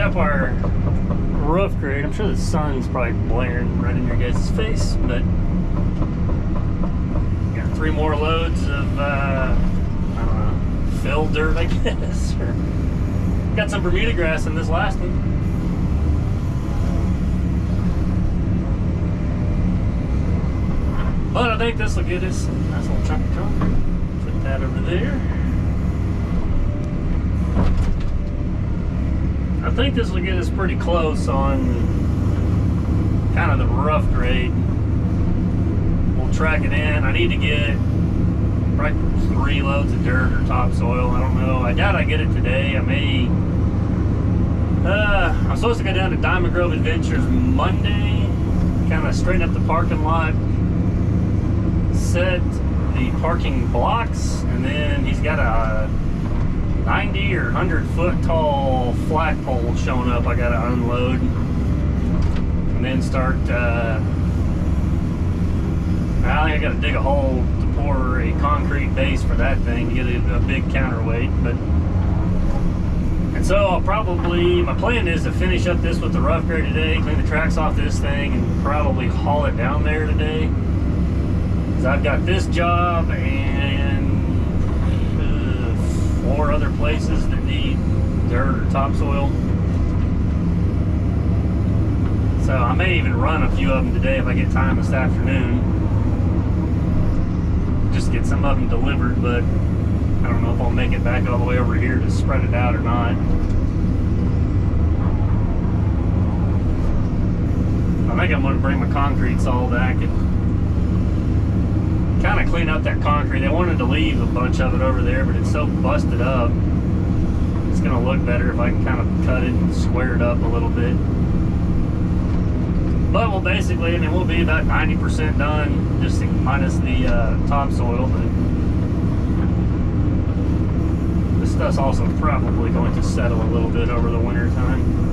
up our rough grade. I'm sure the sun's probably blaring right in your guys' face, but got 3 more loads of I don't know, fill dirt, I guess. Or got some Bermuda grass in this last one. But I think this will get us a nice little chunk of concrete. Put that over there. I think this will get us pretty close on kind of the rough grade. We'll track it in. I need to get probably 3 loads of dirt or topsoil. I don't know. I doubt I get it today. I may. I'm supposed to go down to Diamond Grove Adventures Monday, kind of straighten up the parking lot, set the parking blocks, and then he's got a 90 or 100 foot tall flagpole showing up. I gotta unload and then start I think I gotta dig a hole to pour a concrete base for that thing to get a big counterweight. But and so I'll probably, my plan is to finish up this with the rough grade today, clean the tracks off this thing, and probably haul it down there today. I've got this job and 4 other places that need dirt or topsoil. So I may even run a few of them today if I get time this afternoon. Just get some of them delivered, but I don't know if I'll make it back all the way over here to spread it out or not. I think I'm going to bring my concrete saw back and kind of clean up that concrete. They wanted to leave a bunch of it over there, but it's so busted up. It's going to look better if I can kind of cut it and square it up a little bit. But we'll basically, I mean, we'll be about 90% done, just minus the topsoil. But this stuff's also probably going to settle a little bit over the winter time.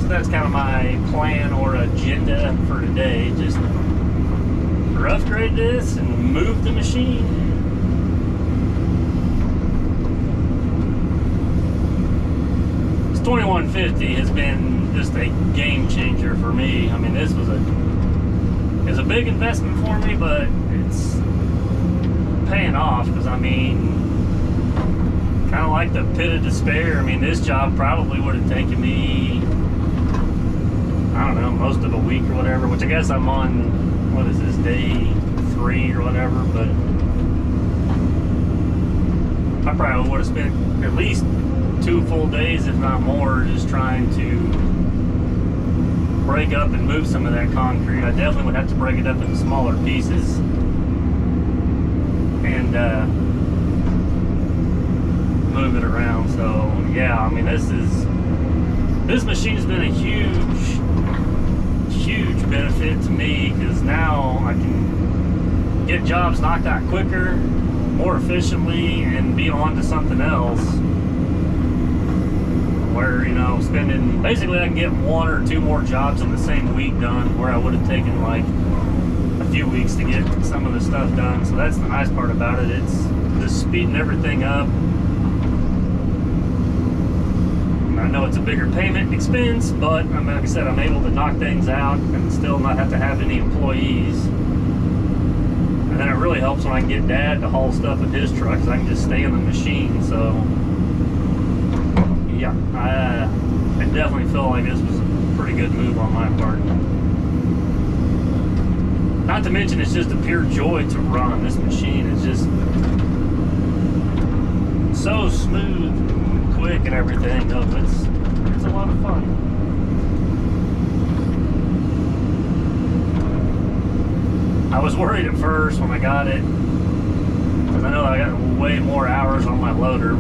That's kind of my plan or agenda for today. Just rough grade this and move the machine. This 2150 has been just a game changer for me. I mean, this was a big investment for me, but it's paying off because, I mean, kind of like the pit of despair. I mean, this job probably would have taken me, I don't know, most of a week or whatever, which I guess I'm on, what is this, day 3 or whatever, but I probably would have spent at least 2 full days, if not more, just trying to break up and move some of that concrete. I definitely would have to break it up into smaller pieces and move it around. So yeah, I mean, this machine has been a huge benefit to me, because now I can get jobs knocked out quicker, more efficiently, and be on to something else where, you know, basically I can get 1 or 2 more jobs in the same week done, where I would have taken like a few weeks to get some of the stuff done. So that's the nice part about it. It's just speeding everything up. I know it's a bigger payment expense, but like I said, I'm able to knock things out and still not have to have any employees. And then it really helps when I can get Dad to haul stuff with his truck, because I can just stay in the machine. So yeah, I definitely feel like this was a pretty good move on my part. Not to mention, it's just a pure joy to run. This machine is just so smooth, quick, and everything. No, it's a lot of fun. I was worried at first when I got it, because I know I got way more hours on my loader,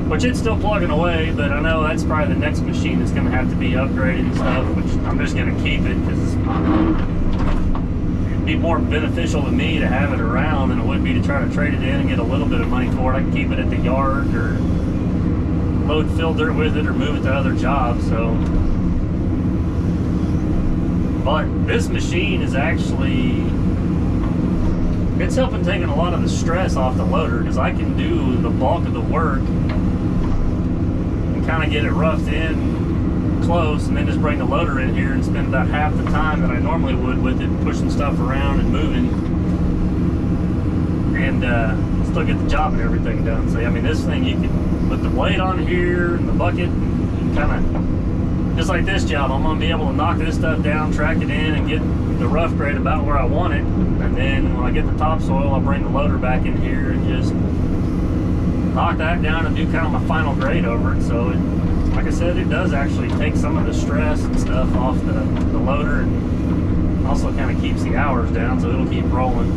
which it's still plugging away. But I know that's probably the next machine that's going to have to be upgraded and stuff, which I'm just going to keep it, because it'd be more beneficial to me to have it around than it would be to try to trade it in and get a little bit of money for it. I can keep it at the yard or load fill dirt with it or move it to other jobs. So, but this machine is actually, it's helping taking a lot of the stress off the loader, because I can do the bulk of the work and kind of get it roughed in close, and then just bring the loader in here and spend about half the time that I normally would with it, pushing stuff around and moving, and still get the job and everything done. So I mean, this thing, you can put the blade on here and the bucket, and kind of just like this job, I'm gonna be able to knock this stuff down, track it in, and get the rough grade about where I want it. And then when I get the topsoil, I'll bring the loader back in here and just knock that down and do kind of my final grade over it. So it, like I said, it does actually take some of the stress and stuff off the loader, and also kind of keeps the hours down, so it'll keep rolling.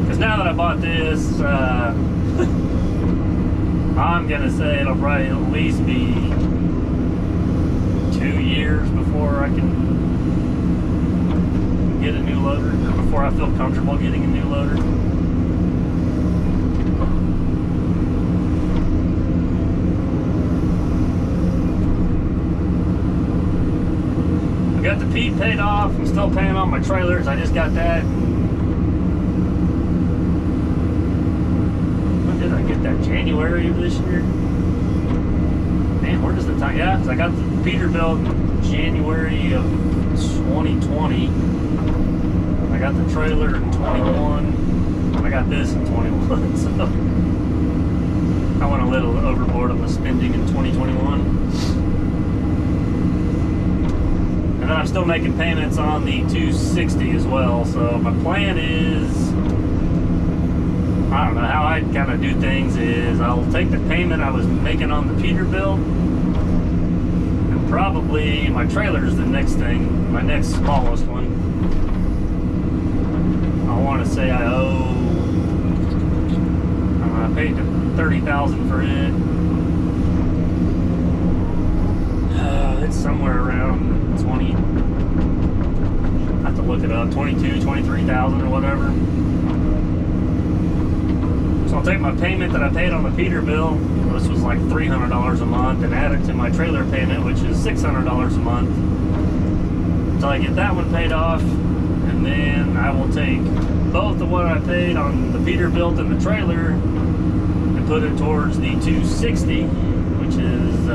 Because now that I bought this, I'm gonna say it'll probably at least be 2 years before I can get a new loader, or before I feel comfortable getting a new loader. I got the Pete paid off. I'm still paying on my trailers. I just got that. When did I get that? January of this year? Man, where does the time? Yeah, because I got the Peterbilt in January of 2020. I got the trailer in 21. And I got this in 21. So I went a little overboard on the spending in 2021. And then I'm still making payments on the 260 as well. So my plan is, I don't know, how I kind of do things is I'll take the payment I was making on the Peterbilt, and probably my trailer is the next thing, my next smallest one. I want to say I owe, I paid $30,000 for it. It's somewhere around 20, I have to look it up, 22, 23,000 or whatever. So I'll take my payment that I paid on the Peterbilt, this was like $300 a month, and add it to my trailer payment, which is $600 a month, until I get that one paid off. And then I will take both of what I paid on the Peterbilt and the trailer and put it towards the 260, which is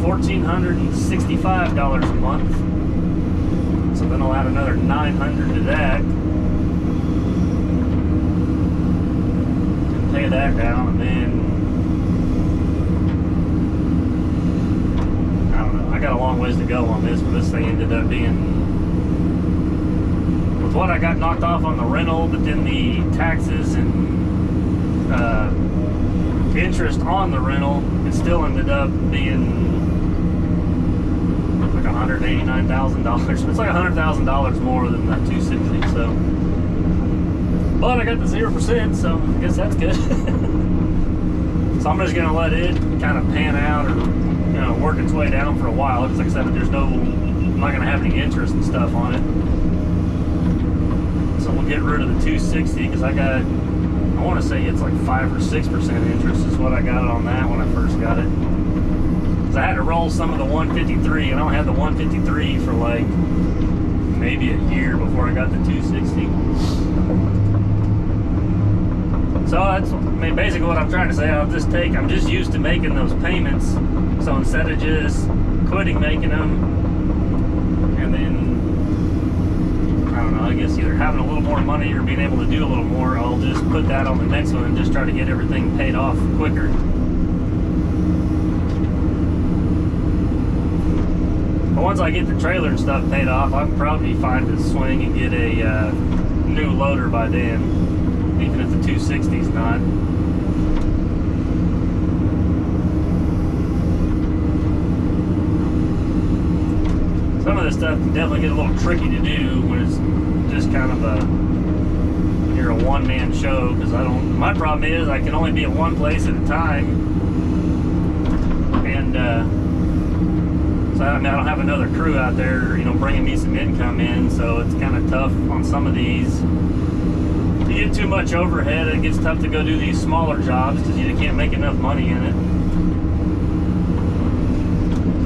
$1,465 a month. So then I'll add another $900 to that and pay that down, and then I don't know, I got a long ways to go on this, but this thing ended up being, with what I got knocked off on the rental, but then the taxes and interest on the rental, it still ended up being like $189,000. It's like $100,000 more than the 260. So, but I got the 0%, so I guess that's good. So I'm just gonna let it kind of pan out, or work its way down for a while. Because like I said, there's no, I'm not gonna have any interest and stuff on it. So we'll get rid of the 260, because I want to say it's like 5 or 6% interest is what I got on that when I first got it. Because I had to roll some of the 153, and I only had the 153 for like maybe a year before I got the 260. So that's, I mean, basically what I'm trying to say. I'm just used to making those payments. So instead of just quitting making them, and then, I don't know, I guess either having a little more money or being able to do a little more, I'll just put that on the next one and just try to get everything paid off quicker. But once I get the trailer and stuff paid off, I'll probably find a swing and get a new loader by then, even if the 260's not. Some of this stuff can definitely get a little tricky to do when it's just kind of when you're a one-man show, because my problem is I can only be at one place at a time, and so I don't have another crew out there, bringing me some income in, so it's kind of tough on some of these. you get too much overhead, it gets tough to go do these smaller jobs because you can't make enough money in it.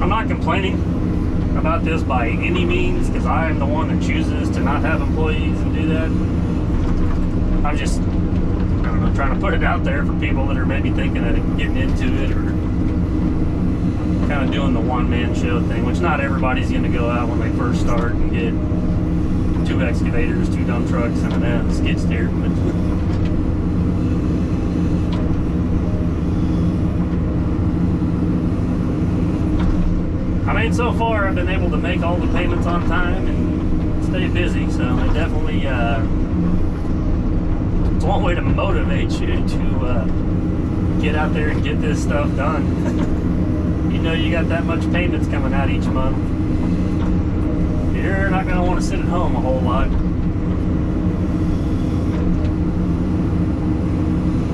I'm not complaining about this by any means, because I am the one that chooses to not have employees and do that. I'm just, I don't know, trying to put it out there for people that are maybe thinking of getting into it, or kind of doing the one-man show thing, which not everybody's going to go out when they first start and get 2 excavators, 2 dump trucks, and a skid steer. But I mean, so far I've been able to make all the payments on time and stay busy, so it definitely it's one way to motivate you to get out there and get this stuff done. You know you got that much payments coming out each month. You're not going to want to sit at home a whole lot.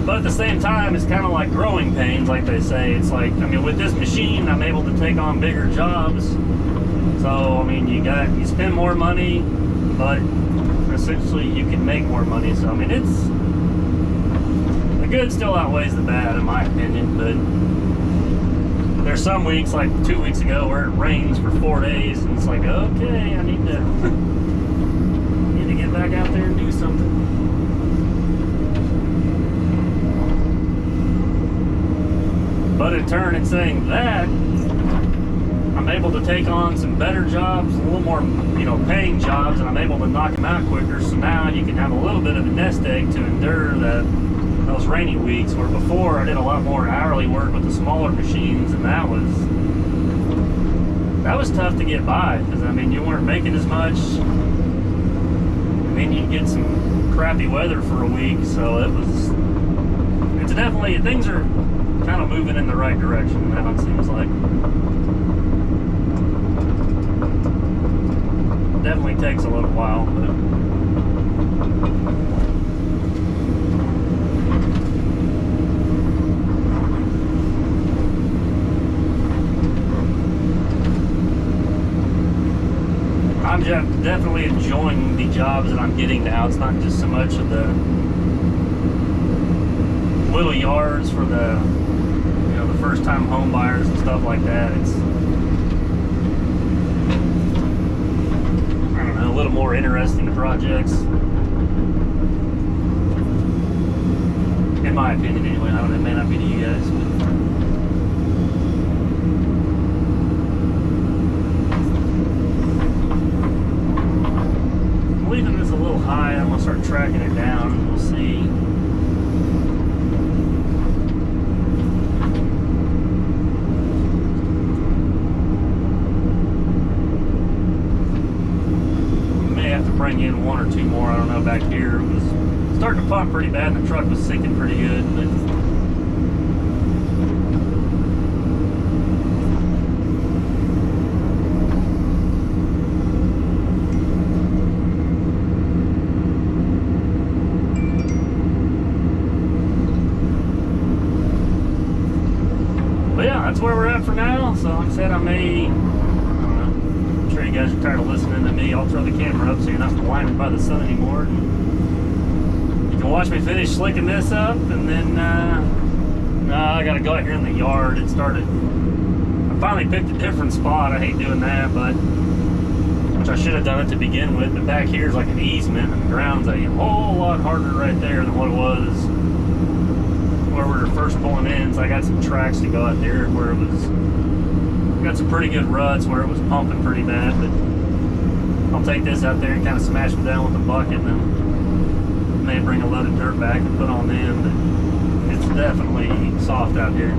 But at the same time, it's kind of like growing pains, like they say. It's like, I mean, with this machine, I'm able to take on bigger jobs. So, I mean, you spend more money, but essentially you can make more money. So, I mean, the good still outweighs the bad, in my opinion. But there's some weeks, like 2 weeks ago, where it rains for 4 days, and it's like, okay, I need to get back out there and do something. But in turn, in saying that, I'm able to take on some better jobs, a little more, paying jobs, and I'm able to knock them out quicker. So now you can have a little bit of a nest egg to endure those rainy weeks, where before I did a lot more hourly work with the smaller machines, and that was tough to get by, because I mean, you weren't making as much, and then you'd get some crappy weather for a week. So it's definitely, things are kind of moving in the right direction now, it seems like. Definitely takes a little while, but I'm definitely enjoying the jobs that I'm getting now. It's not just so much of the little yards for the first-time home buyers and stuff like that. It's, I don't know, a little more interesting projects, in my opinion anyway. I don't know, it may not be to you guys, but I'm leaving this a little high. I'm gonna start tracking it down, and we'll see. Bring in 1 or 2 more. I don't know, back here it was starting to pump pretty bad, and the truck was sinking pretty good. But yeah, that's where we're at for now. So like I said, I'm sure you guys are tired of listening to me. I'll throw the camera up so you're not blinded by the sun anymore. You can watch me finish slicking this up, and then I gotta go out here in the yard. I finally picked a different spot. I hate doing that, which I should have done it to begin with. But back here is like an easement, and the ground's a whole lot harder right there than what it was where we were first pulling in. So I got some tracks to go out there where it was. Got some pretty good ruts where it was pumping pretty bad, but I'll take this out there and kind of smash it down with a bucket, and then may bring a load of dirt back and put on them. But it's definitely soft out here.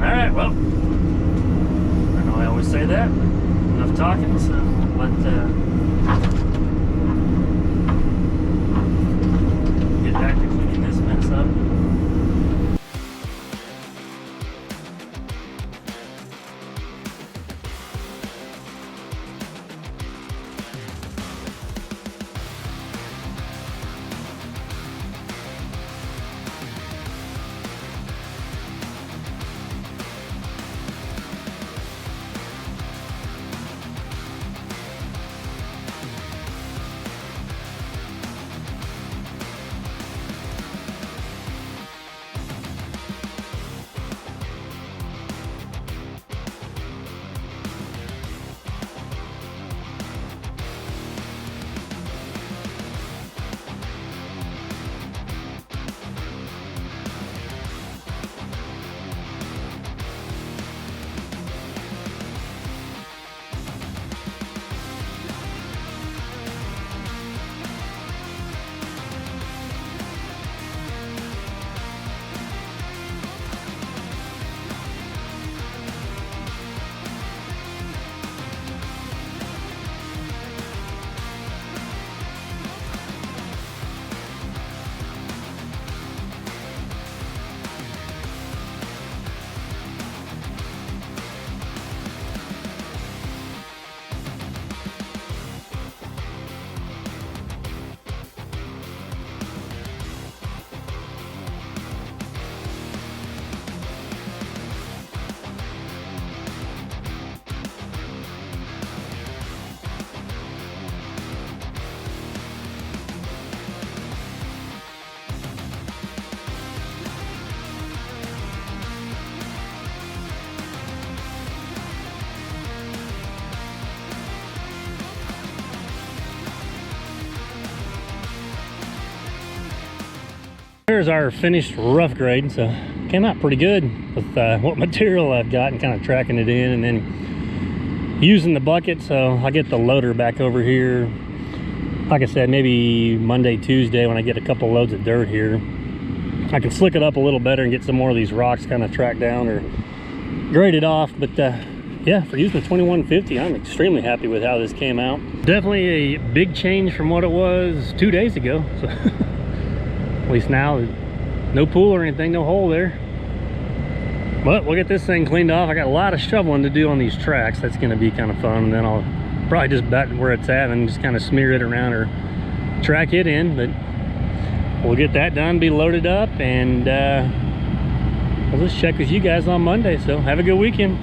Alright, well, I know I always say that. Enough talking, so get back to cleaning this mess up. Here's our finished rough grade. So came out pretty good with what material I've got and kind of tracking it in, and then using the bucket. So I'll get the loader back over here, like I said, maybe Monday, Tuesday, when I get a couple loads of dirt here. I can slick it up a little better and get some more of these rocks kind of tracked down or graded off. But yeah, for using the 2150, I'm extremely happy with how this came out. Definitely a big change from what it was 2 days ago. So at least now, no pool or anything, no hole there. But we'll get this thing cleaned off. I got a lot of shoveling to do on these tracks. That's going to be kind of fun. And then I'll probably just bet where it's at and just kind of smear it around or track it in. But we'll get that done, be loaded up, and I'll just check with you guys on Monday. So have a good weekend.